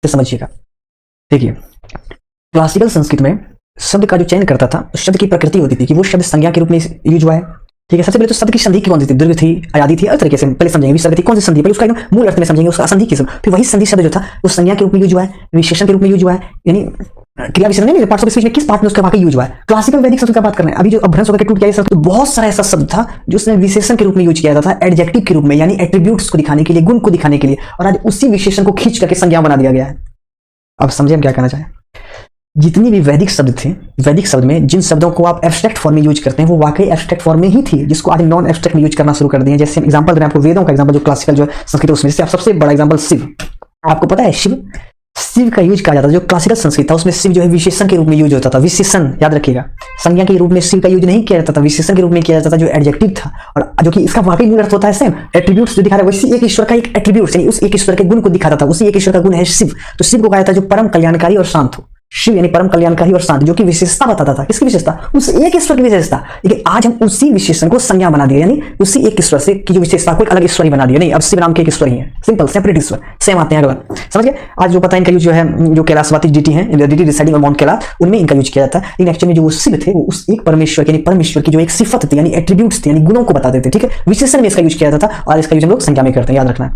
समझिएगा। देखिए, क्लासिकल संस्कृत में शब्द का जो चयन करता था, उस शब्द की प्रकृति होती थी कि वो शब्द संज्ञा के रूप में यूज हुआ है। ठीक है, सबसे पहले तो शब्द की संधि कौन सी थी, दीर्घ थी, अयादि थी, हर तरीके से पहले समझेंगे विसर्ग थी, कौन सी संधि, पहले उसका एकदम मूल अर्थ में समझेंगे, उसका असंधि किस्म, फिर वही संधि शब्द जो था वो संज्ञा के रूप में यूज हुआ है, विशेषण के रूप में यूज हुआ है, यानी क्रिया विशेषण नहीं, पार्ट्स ऑफ स्पीच में किस पार्ट में उसका वाकई यूज हुआ है। क्लासिकल वैदिक शब्द का बात कर रहे हैं, अभी जो अभ्रंश होकर टूट गया शब्द, तो बहुत सारा ऐसा शब्द था जो उसने विशेषण के रूप में यूज किया जाता था, एडजेक्टिव के रूप में, यानी एट्रीब्यूट्स को दिखाने के लिए, गुण को दिखाने के लिए, और आज उसी विशेषण को खींच करके संज्ञा बना दिया गया है। अब समझे हम क्या कहना चाहें। जितनी भी वैदिक शब्द थे, वैदिक शब्द में जिन शब्दों को आप एब्स्ट्रैक्ट फॉर्म में यूज करते हैं वो वाकई एब्स्ट्रैक्ट फॉर्म में ही थी, जिसको आज नॉन एब्स्ट्रैक्ट में यूज करना शुरू कर दिए। जैसे एग्जांपल दे रहे हैं आपको, वेदों का एग्जांपल, जो क्लासिकल जो संस्कृत उसमें, जैसे आप सबसे बड़ा एग्जांपल शिव, आपको पता है शिव का यूज किया जाता था। जो क्लासिकल संस्कृत था उसमें शिव जो है विशेषण के रूप में यूज होता था, विशेषण याद रखिएगा, संज्ञा के रूप में शिव का यूज नहीं किया जाता था, विशेषण के रूप में किया जाता था, जो एडजेक्टिव था, और जो कि इसका वाकई मूल अर्थ होता है सेम, एट्रीब्यूट्स जो दिखा रहा है वैसे एक ईश्वर का एक एट्रीब्यूट्स, यानी उस एक ईश्वर के गुण को दिखाता था, उसी एक ईश्वर का गुण है शिव। तो शिव को कहा जाता है जो परम कल्याणकारी और शांत हो, शिव यानी परम कल्याणकारी और शांत, जो कि विशेषता बताता था। किसकी विशेषता, उस एक ईश्वर की विशेषता। लेकिन आज हम उसी विशेषण को संज्ञा बना दिया, यानी उसी एक ईश्वर से की जो विशेषता को एक अलग ईश्वर ही बना दिया। नहीं, अब शिव नाम के एक ईश्वर ही है, सिंपल सेपरेट ईश्वर, सेम आते हैं अगला, समझ गए। आज जो पता है इनका यूज जो है, जो कैलाशवाती डीटी है, deity residing on mount Kailash, उनमें इनका यूज किया जाता है। लेकिन एक्चुअली जो वो शिव थे वो उस एक परमेश्वर यानी परमेश्वर की जो एक सिफत थी, यानी एट्रीब्यूट्स थे, यानी गुणों को बताते थे। ठीक है, विशेषण में इसका यूज किया जाता था, और इसका यूज हम लोग संज्ञा में करते हैं, याद रखना है।